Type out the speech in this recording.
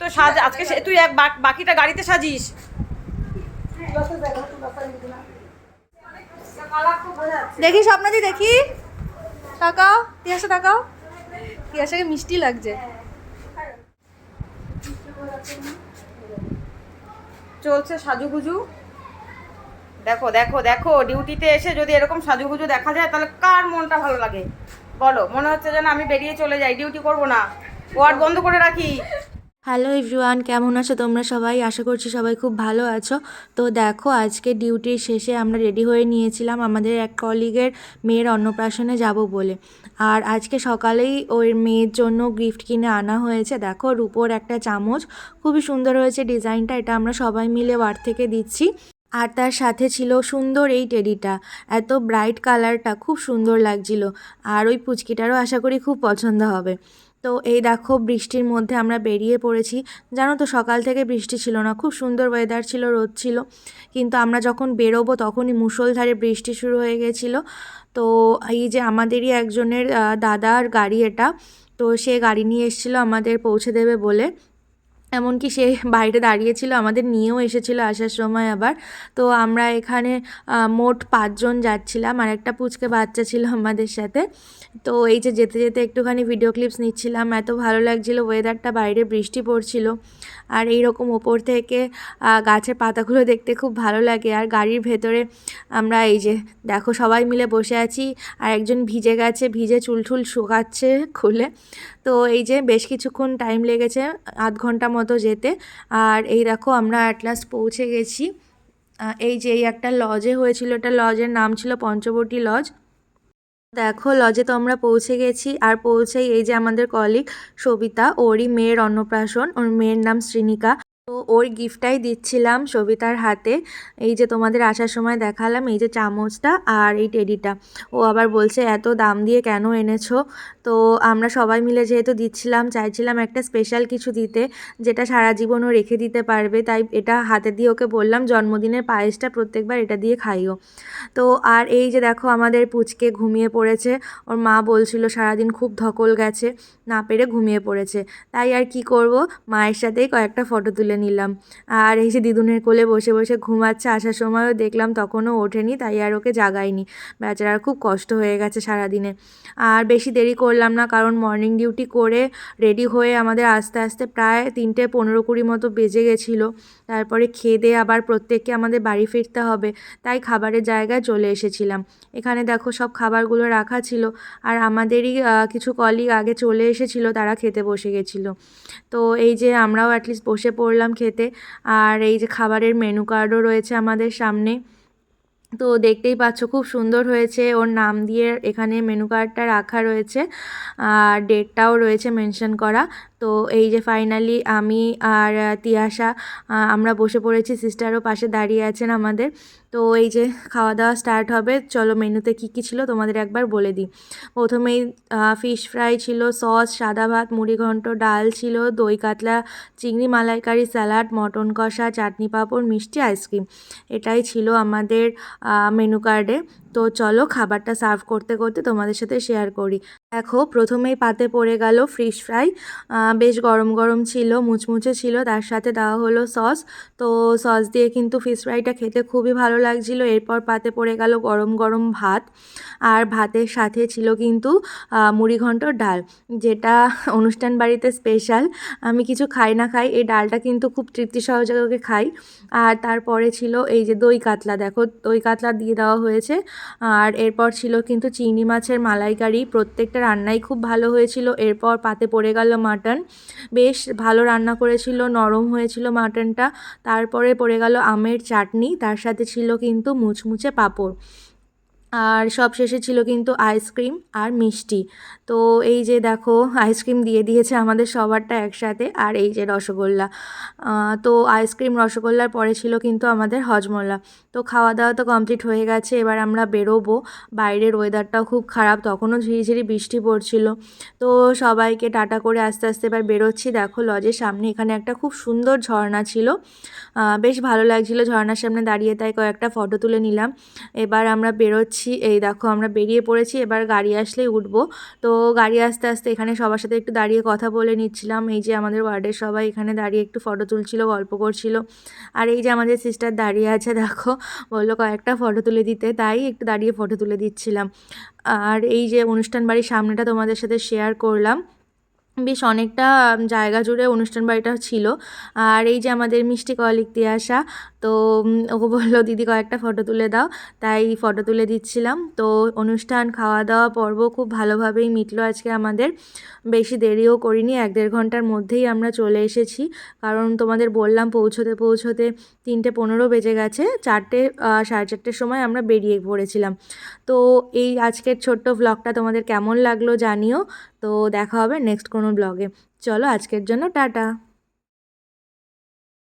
তো সাজ আজকে তুই এক বাকিটা গাড়িতে সাজিস। দেখি স্বপ্নদি, দেখি তাকাও, তিয়াসা তাকাও, তিয়াসাকে মিষ্টি লাগছে। চলছে সাজুগুজু। দেখো দেখো দেখো, ডিউটিতে এসে যদি এরকম সাজুগুজু দেখা যায় তাহলে কার মনটা ভালো লাগে বলো? মনে হচ্ছে যেন আমি বেরিয়ে চলে যাই, ডিউটি করব না, ওয়ার্ড বন্ধ করে রাখি। হ্যালো এভরিওয়ান, কেমন আছো তোমরা সবাই? আশা করছি সবাই খুব ভালো আছো। তো দেখো, আজকে ডিউটির শেষে আমরা রেডি হয়ে নিয়েছিলাম আমাদের এক কলিগের মেয়ের অন্নপ্রাশনে যাব বলে। আর আজকে সকালেই ওই মেয়ের জন্য গিফট কিনে আনা হয়েছে। দেখো, রূপোর একটা চামচ, খুবই সুন্দর হয়েছে ডিজাইনটা। এটা আমরা সবাই মিলে ওয়ার্ড থেকে দিচ্ছি। আর তার সাথে ছিল সুন্দর এই টেডিটা, এত ব্রাইট কালারটা, খুব সুন্দর লাগছিল। আর ওই পুচকিটারও আশা করি খুব পছন্দ হবে। তো এই দেখো, বৃষ্টির মধ্যে আমরা বেরিয়ে পড়েছি। জানো তো, সকাল থেকে বৃষ্টি ছিল না, খুব সুন্দর ওয়েদার ছিল, রোদ ছিল, কিন্তু আমরা যখন বেরোবো তখনই মুষলধারে বৃষ্টি শুরু হয়ে গেছিলো। তো এই যে আমাদেরই একজনের দাদার গাড়ি এটা, তো সে গাড়ি নিয়ে এসেছিলো আমাদের পৌঁছে দেবে বলে। এমনকি সে বাইরে দাঁড়িয়েছিল, আমাদের নিয়েও এসেছিলো আসার সময় আবার। তো আমরা এখানে মোট 5 জন যাচ্ছিলাম, আর একটা পুচকে বাচ্চা ছিল আমাদের সাথে। তো এই যে যেতে যেতে একটুখানি ভিডিও ক্লিপস নিচ্ছিলাম, এত ভালো লাগছিল ওয়েদারটা, বাইরে বৃষ্টি পড়ছিল। আর এই রকম ওপর থেকে গাছের পাতাগুলো দেখতে খুব ভালো লাগে। আর গাড়ির ভেতরে আমরা এই যে দেখো সবাই মিলে বসে আছি, আর একজন ভিজে গেছে, ভিজে চুল শুকাচ্ছে খুলে। তো এই যে বেশ কিছুক্ষণ টাইম লেগেছে, আধ ঘন্টা মতো যেতে। আর এই দেখো, আমরা অ্যাট লাস্ট পৌঁছে গেছি। এই যে এই একটা লজে হয়েছিল, এটা লজের নাম ছিল পঞ্চবটী লজ। দেখো, লজে তো আমরা পৌঁছে গেছি। আর পৌঁছেই এই যে আমাদের কলিগ সবিতা, ওরই মেয়ের অন্নপ্রাশন, ওর মেয়ের নাম শ্রীনিকা। তো ওর গিফটটাই দিচ্ছিলাম সবিতার হাতে। এই যে তোমাদের আসার সময় দেখালাম, এই যে চামচটা আর এই টেডিটা। ও আবার বলছে এত দাম দিয়ে কেন এনেছো? তো আমরা সবাই মিলে যেহেতু দিচ্ছিলাম, চাইছিলাম একটা স্পেশাল কিছু দিতে, যেটা সারা জীবনও রেখে দিতে পারবে। তাই এটা হাতে দিয়ে ওকে বললাম জন্মদিনের পায়েসটা প্রত্যেকবার এটা দিয়ে খাইও। তো আর এই যে দেখো, আমাদের পুচকে ঘুমিয়ে পড়েছে। ওর মা বলছিল সারাদিন খুব ধকল গেছে, না পেরে ঘুমিয়ে পড়েছে। তাই আর কি করব, মায়ের সাথেই কয়েকটা ফটো তুলে নিলাম। আর এই যে দিদুনের কোলে বসে বসে ঘুমাচ্ছে, আসার সময়ও দেখলাম তখনও ওঠেনি, তাই আর ওকে জাগাইনি। বেচারার খুব কষ্ট হয়ে গেছে সারাদিনে। আর বেশি দেরি করলাম না, কারণ মর্নিং ডিউটি করে রেডি হয়ে আমাদের আস্তে আস্তে প্রায় 3:15-20 মতো বেজে গেছিলো। তারপরে খেয়ে দিয়ে আবার প্রত্যেককে আমাদের বাড়ি ফিরতে হবে, তাই খাবারের জায়গায় চলে এসেছিলাম। এখানে দেখো সব খাবারগুলো রাখা ছিল, আর আমাদেরই কিছু কলিগ আগে চলে এসেছিলো, তারা খেতে বসে গেছিলো। তো এই যে আমরাও অ্যাটলিস্ট বসে পড়লাম খেতে। আর এই যে খাবারের মেনু কার্ডও রয়েছে আমাদের সামনে। তো দেখতেই পাচ্ছ খুব সুন্দর হয়েছে, ওর নাম দিয়ে এখানে মেনু কার্ডটা রাখা রয়েছে, আর ডেটটাও রয়েছে মেনশন করা। তো এই যে ফাইনালি আমি আর তিয়াসা আমরা বসে পড়েছি, সিস্টারও পাশে দাঁড়িয়ে আছেন আমাদের। তো এই যে খাওয়া দাওয়া স্টার্ট হবে। চলো, মেনুতে কী কী ছিল তোমাদের একবার বলে দিই। প্রথমেই ফিশ ফ্রাই ছিল, সস, সাদা ভাত, মুড়িঘণ্ট, ডাল ছিল, দই কাতলা, চিংড়ি মালাইকারি, স্যালাড, মটন কষা, চাটনি পাঁপড়, মিষ্টি, আইসক্রিম। এটাই ছিল আমাদের মেনু কার্ডে। তো চলো খাবারটা সার্ভ করতে করতে তোমাদের সাথে শেয়ার করি। দেখো, প্রথমেই পাতে পড়ে গেল ফিশ ফ্রাই, বেশ গরম গরম ছিল, মুচমুচে ছিল, তার সাথে দেওয়া হলো সস। তো সস দিয়ে কিন্তু ফিশ ফ্রাইটা খেতে খুবই ভালো লাগছিল। এরপর পাতে পড়ে গেল গরম গরম ভাত, আর ভাতের সাথে ছিল কিন্তু মুড়িঘণ্ট ডাল, যেটা অনুষ্ঠান বাড়িতে স্পেশাল। আমি কিছু খাই না খাই, এই ডালটা কিন্তু খুব তৃপ্তি সহযোগে খাই। আর তারপরে ছিল এই যে দই কাতলা, দেখো দই কাতলা দিয়ে দেওয়া হয়েছে। আর এরপর ছিল কিন্তু চিংড়ি মাছের মালাইকারি, প্রত্যেকটা রান্নাই খুব ভালো হয়েছিল। এরপর পাতে পড়ে গেল মাটন, বেশ ভালো রান্না করেছিল, নরম হয়েছিল মাটনটা। তারপরে পড়ে গেল আমের চাটনি, তার সাথে ছিল কিন্তু মুচমুচে পাঁপড়। আর সব শেষে ছিল কিন্তু আইসক্রিম আর মিষ্টি। তো এই যে দেখো, আইসক্রিম দিয়ে দিয়েছে আমাদের সবারটা একসাথে, আর এই যে রসগোল্লা। তো আইসক্রিম রসগোল্লার পরে ছিল কিন্তু আমাদের হজমোলা। তো খাওয়া দাওয়া তো কমপ্লিট হয়ে গেছে, এবার আমরা বেরোবো। বাইরের ওয়েদারটাও খুব খারাপ, তখনও ঝিরিঝিরি বৃষ্টি পড়ছিল। তো সবাইকে টাটা করে আস্তে আস্তে এবার বেরোচ্ছি। দেখো, লজের সামনে এখানে একটা খুব সুন্দর ঝর্ণা ছিল, বেশ ভালো লাগছিল ঝর্ণার সামনে দাঁড়িয়ে, তাই কয়েকটা ফটো তুলে নিলাম। এবার আমরা বেরোচ্ছি, এই দেখো আমরা বেরিয়ে পড়েছি, এবার গাড়ি আসলেই উঠবো। তো গাড়ি আস্তে আস্তে এখানে সবার সাথে একটু দাঁড়িয়ে কথা বলে নিচ্ছিলাম। এই যে আমাদের ওয়ার্ডের সবাই এখানে দাঁড়িয়ে একটু ফটো তুলছিল, গল্প করছিল। আর এই যে আমাদের সিস্টার দাঁড়িয়ে আছে, দেখো, বললো কয়েকটা ফটো তুলে দিতে, তাই একটু দাঁড়িয়ে ফটো তুলে দিচ্ছিলাম। আর এই যে অনুষ্ঠান বাড়ির সামনেটা তোমাদের সাথে শেয়ার করলাম, বেশ অনেকটা জায়গা জুড়ে অনুষ্ঠান বাড়িটা ছিল। আর এই যে আমাদের মিষ্টি কলিক দিয়ে আসা, তো ওকে বললো দিদি কয়েকটা ফটো তুলে দাও, তাই ফটো তুলে দিচ্ছিলাম। তো অনুষ্ঠান, খাওয়া দাওয়া পর্ব খুব ভালোভাবেই মিটলো আজকে আমাদের। বেশি দেরিও করিনি, 1-1.5 ঘন্টার মধ্যেই আমরা চলে এসেছি। কারণ তোমাদের বললাম পৌঁছোতে পৌঁছোতে 3:15 বেজে গেছে, 4:30 সময় আমরা বেরিয়ে পড়েছিলাম। তো এই আজকের ছোট্ট ভ্লগটা তোমাদের কেমন লাগলো জানিও। তো দেখা হবে নেক্সট কোনো ব্লগে। চলো আজকের জন্য টাটা।